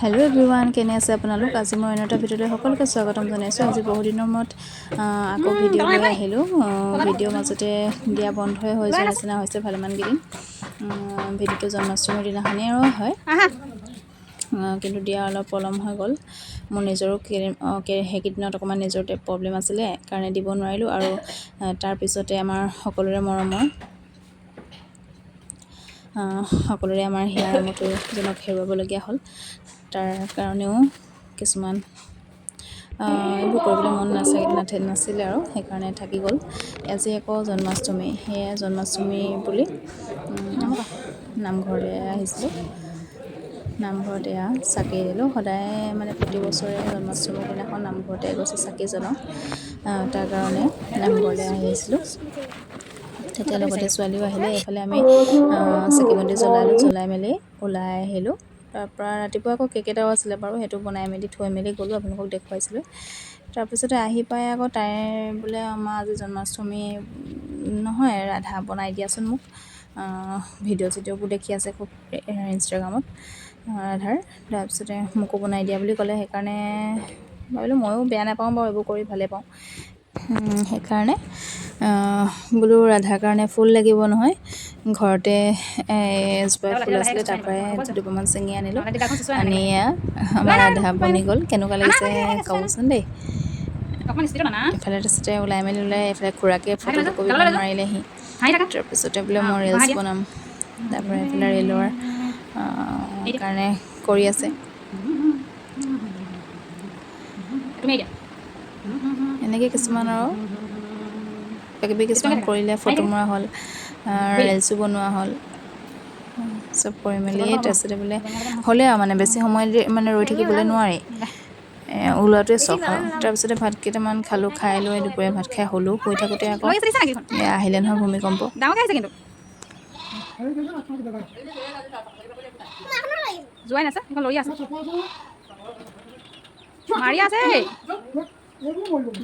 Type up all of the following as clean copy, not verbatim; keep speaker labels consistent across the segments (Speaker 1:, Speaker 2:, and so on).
Speaker 1: Hello' everyone, কেনে আছে আপোনালোক? আজি মই অন্য এটা ভিডিঅ'লৈ সকলোকে স্বাগতম জনাইছোঁ। আজি বহুদিনৰ মূৰত আকৌ ভিডিঅ' লৈ আহিলোঁ। ভিডিঅ' মাজতে দিয়া বন্ধই হৈ যোৱা নিচিনা হৈছে ভালেমান কেইদিন। ভিডিঅ'টো জন্মাষ্টমীৰ দিনাখনেই আৰু হয়, কিন্তু দিয়া অলপ পলম হৈ গ'ল। মোৰ নিজৰো সেইকেইদিনত অকণমান নিজৰ প্ৰব্লেম আছিলে কাৰণে দিব নোৱাৰিলোঁ। আৰু তাৰপিছতে আমাৰ সকলোৰে মৰমৰ হিয়াৰ আমঠুজনক হেৰুৱাবলগীয়া হ'ল। তাৰ কাৰণেও কিছুমান এইবোৰ কৰিবলৈ মন নাছিলে আৰু সেইকাৰণে থাকি গ'ল। আজি আকৌ জন্মাষ্টমী, সেয়ে জন্মাষ্টমী বুলি নামঘৰলৈ আহিছিলোঁ। নামঘৰত এয়া চাকি দিলোঁ। সদায় মানে প্ৰতি বছৰে জন্মাষ্টমীৰ দিনাখন নামঘৰতে গৈ চাকি জ্বলাওঁ। তাৰ কাৰণে নামঘৰলৈ আহিছিলোঁ। তেতিয়া লগতে ছোৱালীও আহিলে। এইফালে আমি চাকি বন্তি জ্বলালোঁ, জ্বলাই মেলি ওলাই আহিলোঁ। তাৰপৰা ৰাতিপুৱা আকৌ কেক এটাও আছিলে বাৰু, সেইটো বনাই মেলি থৈ মেলি গ'লোঁ, আপোনালোকক দেখুৱাইছিলোঁ। তাৰপিছতে আহি পাই আকৌ তাই বোলে আমাৰ আজি জন্মাষ্টমী নহয়, ৰাধা বনাই দিয়াচোন মোক। ভিডিঅ'বোৰ দেখি আছে খুব ইনষ্টাগ্ৰামত ৰাধাৰ। তাৰপিছতে মোকো বনাই দিয়া বুলি ক'লে। সেইকাৰণে ভাবিলোঁ ময়ো বেয়া নাপাওঁ বাৰু, এইবোৰ কৰি ভালেই পাওঁ। সেইকাৰণে বোলো ৰাধাৰ কাৰণে ফুল লাগিব নহয়, ঘৰতে এজোপা ফুল আছিলে, তাৰ পৰাই দুপামান ছিঙি আনিলোঁ। আনি আমাৰ ৰাধা বনি গ'ল। কেনেকুৱা লাগিছে ক'বচোন দেই। এফালে তাৰপিছতে ওলাই এইফালে খুৰাকে ফটো কপিমান মাৰিলেহি। তাৰপিছতে বোলে মই ৰিলচ বনাম। তাৰপৰা এইফালে ৰিলৰ কাৰণে কৰি আছে। এনেকৈ কিছুমান আৰু কিবাকিবি কিছুমান কৰিলে, ফটো মৰা হ'ল, ৰিলচো বনোৱা হ'ল। চব কৰি মেলি তাৰপিছতে বোলে হ'লে আৰু মানে বেছি সময় মানে ৰৈ থাকিবলৈ নোৱাৰি, ওলোৱাটোৱে চখ আৰু। তাৰপিছতে ভাত কেইটামান খালোঁ, খাই লৈ দুপৰীয়া ভাত খাই শুলোঁ। শুই থাকোঁতে আকৌ আহিলে নহয় ভূমিকম্প।
Speaker 2: যোৱাই নাছে, এখন লৰি আছে মাৰি আছে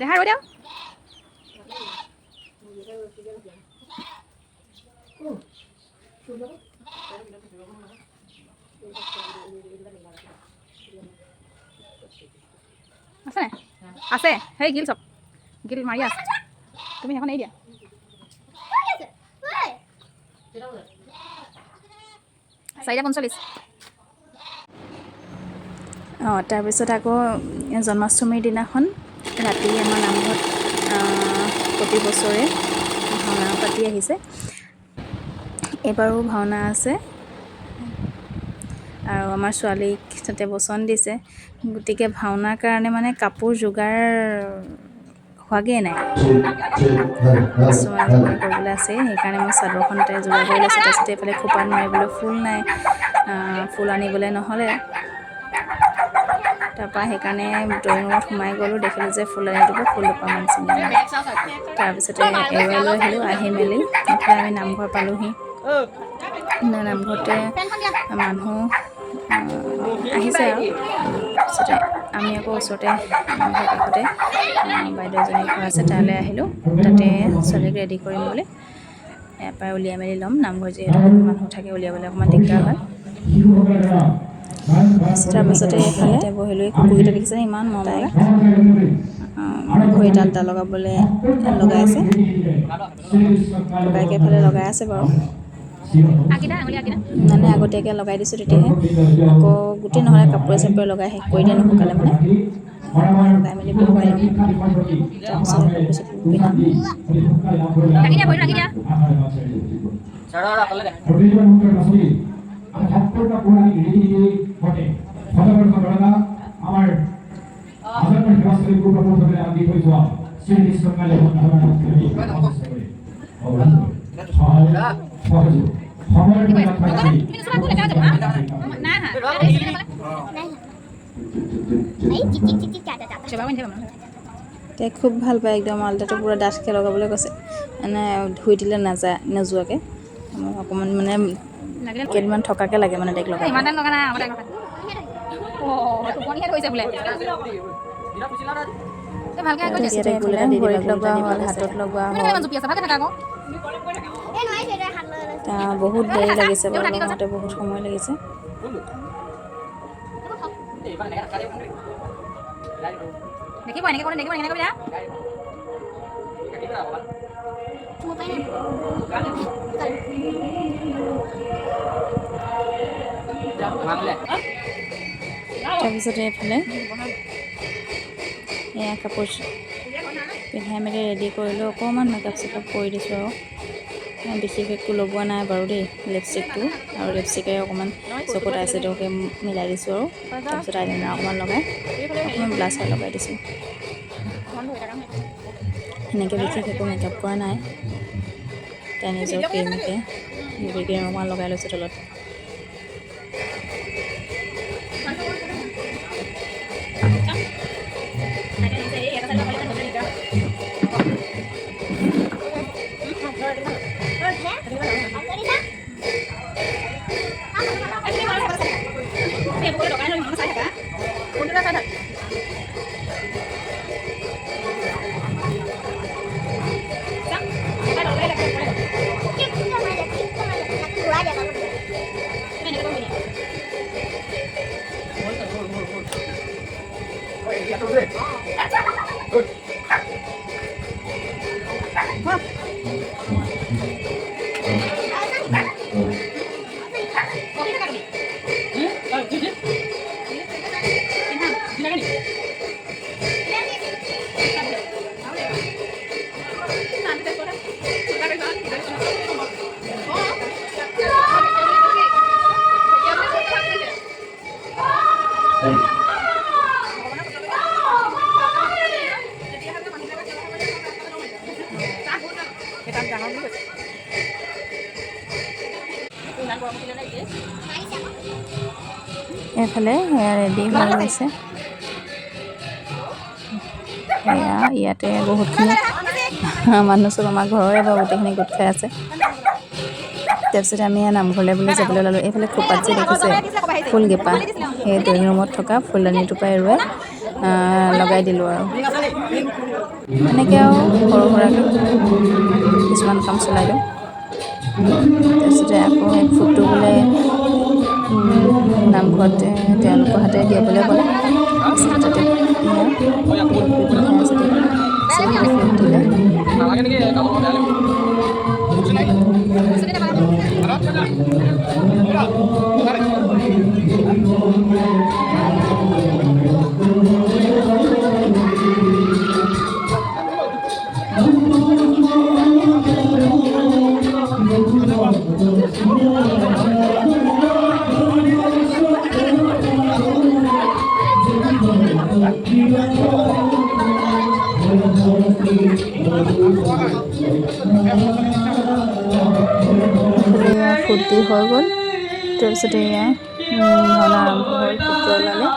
Speaker 2: দেহা ৰৈ দিয়ক। আছে আছে, সেই গিল চব গিল মাৰি আছে। তুমি সেইখন এৰি দিয়া। 4:45।
Speaker 1: তাৰপিছত আকৌ জন্মাষ্টমীৰ দিনাখন ৰাতি আমাৰ নামঘৰত প্ৰতি বছৰে ভাওনা পাতি আহিছে। এইবাৰো ভাওনা আছে আৰু আমাৰ ছোৱালীক তাতে বচন দিছে। গতিকে ভাওনাৰ কাৰণে মানে কাপোৰ যোগাৰ হোৱাগৈয়ে নাই, কিছুমান যোগাৰ কৰিবলৈ আছে। সেইকাৰণে মই চাদৰখন তাই যোগাৰ কৰি লৈছোঁ। তাৰপিছতে এইফালে খোপাত মাৰিবলৈ ফুল নাই, ফুল আনিবলৈ নহ'লে। তাৰপৰা সেইকাৰণে ড্ৰয়িং ৰুমত সোমাই গ'লোঁ, দেখিলোঁ যে ফুল আনি দিব, ফুল দুপাহমান ছিঙি আনিলোঁ। তাৰপিছতে এৰুৱাই লৈ আহিলোঁ। আহি মেলি এইফালে আমি নামঘৰ পালোঁহি। নামঘৰতে মানুহ আহিছে আৰু। তাৰপিছতে আমি আকৌ ওচৰতে নামঘৰ কাষতে বাইদেউ এজনী ঘৰ আছে, তালৈ আহিলোঁ। তাতে ছোৱালীক ৰেডি কৰিম বুলি ইয়াৰ পৰাই উলিয়াই মেলি ল'ম। নামঘৰ যিহেতু বহুত মানুহ থাকে, উলিয়াবলৈ অকণমান দিগদাৰ হয়। তাৰপিছতে এইফালে বহি লৈ কুকুৰকেইটা দেখিছেনে, ইমান মৰম লগা। ভৰিত আলতা লগাই আছে, ককাইকে এফালে লগাই আছে বাৰু। মানে আগতীয়াকৈ লগাই দিছোঁ, তেতিয়াহে আকৌ গোটেই নহ'লে কাপোৰে চাপোৰে লগাই শেষ কৰি দিয়ে, নুশুকালে মানে লগাই মেলি বহুৱাই ল'ম। তাৰপিছতে কাপোৰ চাপোৰ পিন্ধাম। তাই খুব ভাল পায়, একদম আলতাটো পূৰা ডাঠকৈ লগাবলৈ কৈছে। মানে ধুই দিলে নোযোৱাকৈ অকণমান মানে কেইদিনমান থকাকৈ লাগে মানে তাইক লগাই।
Speaker 2: ইমান টাইম লগা নাই, আগতে টোপনিহে ধৰিছে বোলে। ভালকে আকৌ
Speaker 1: এতিয়া তাইক গোল এটা দি দিবা, ভৰিত লগোৱা হ'ল, হাতত লগোৱা হ'ল।
Speaker 2: জুপি আছে, ভালকে থাকা আকৌ।
Speaker 1: বহুত দেৰি লাগিছে বাৰু, লগাওঁতে বহুত সময় লাগিছে।
Speaker 2: দেখিব এনেকৈ কৰোঁ দেখিব এনেকৈ কৰিবা
Speaker 1: তাৰপিছতে এইফালে এয়া কাপোৰ পিন্ধাই মেলি ৰেডি কৰিলোঁ অকণমান মেকআপ চেকআপ কৰি দিছোঁ আৰু বিশেষ একো লগোৱা নাই বাৰু দেই লিপষ্টিকটো আৰু লিপষ্টিকে অকণমান চকুত আইশ্বেড'কে মিলাই দিছোঁ আৰু তাৰপিছত আইলাইনাৰ অকণমান লগাই অকণমান ব্লাছাৰ লগাই দিছোঁ সেনেকৈ বিশেষ একো মেকআপ কৰা নাই তাই নিজৰ ক্ৰীমকে বিবি ক্ৰীম অকণমান লগাই লৈছোঁ তলত এইফালে সেয়া ৰেডি হৈ গৈছে এয়া ইয়াতে বহুতখিনি মানুহ চব আমাৰ ঘৰৰে বাৰু গোটেইখিনি গোট খাই আছে তাৰপিছতে আমি নামঘৰলৈ বুলি যাবলৈ ওলালোঁ এইফালে খোপাত যে দেখিছে ফুলগেপা সেই ড্ৰয়িং ৰুমত থকা ফুলদানিটোপাই এৰুৱাই লগাই দিলোঁ আৰু এনেকৈ আৰু সৰু সুৰাকৈ কিছুমান কাম চলাই দিওঁ তাৰপিছতে আকৌ সেই ফুটটো বোলে নামঘৰত তেওঁলোকৰ হাতে দিয়াবলৈ ক'লে তাতে ফুট দিলে ফূৰ্তি হৈ গ'ল তাৰপিছতে এয়া ভাওনা আৰম্ভ হ'ল সূত্ৰ ওলালে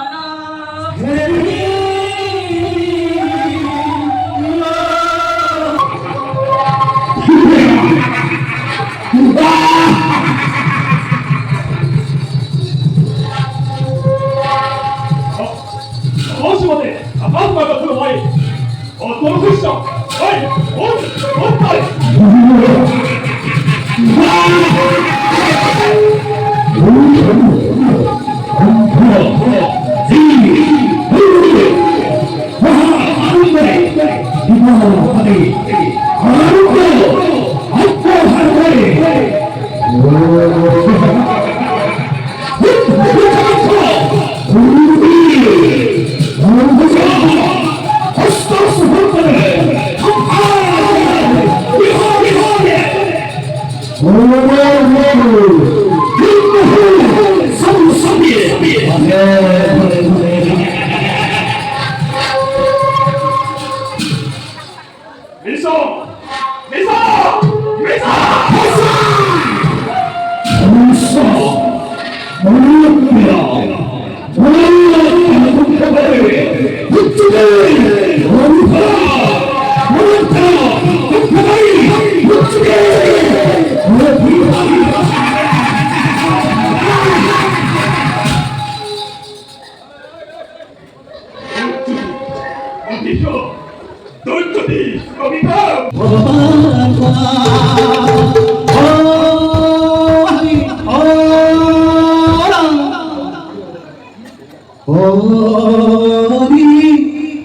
Speaker 3: হরি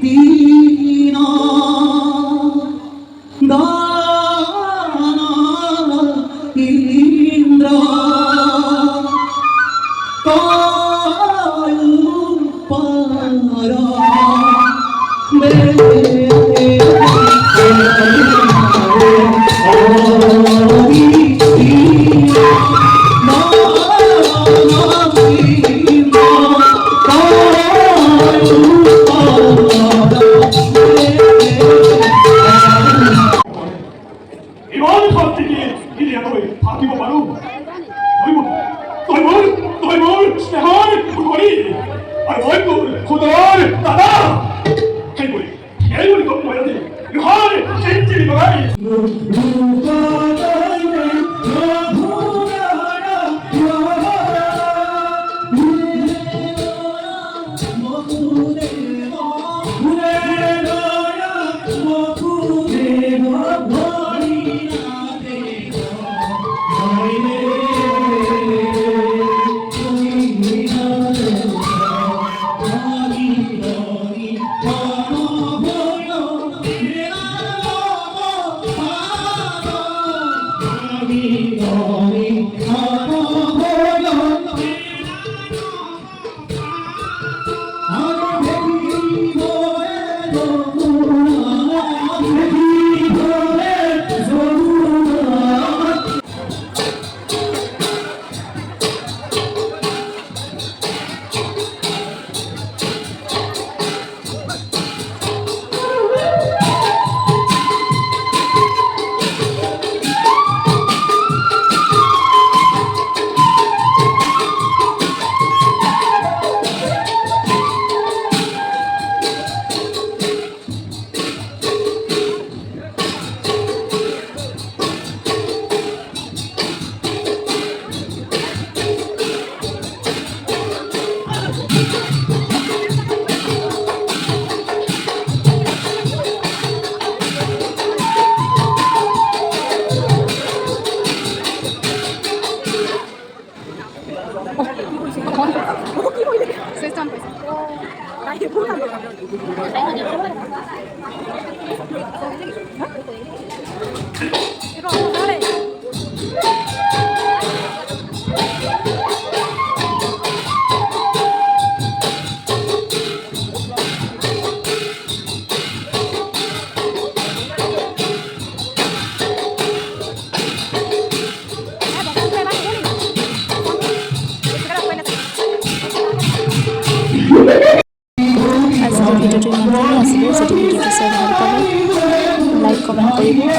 Speaker 3: তিনা দানা ইন্দ্র কায়ু পারা
Speaker 4: 이번 선택이 이리야도에 바뀌고 바로 너희 뭘 시작할 그거리 아이고 고들 나다 해보리 애들이 너무 뭐야 돼 이거 하늘 젠질이 뭐라이
Speaker 2: শ্ৰেষ্ঠ কৈছে তাই বহুত
Speaker 1: আজিৰ ভিডিঅ'টো ইমানখিনি আছিলে। যদি ভিডিঅ'টো চাই ভাল পালে লাইক কমেণ্ট কৰিব।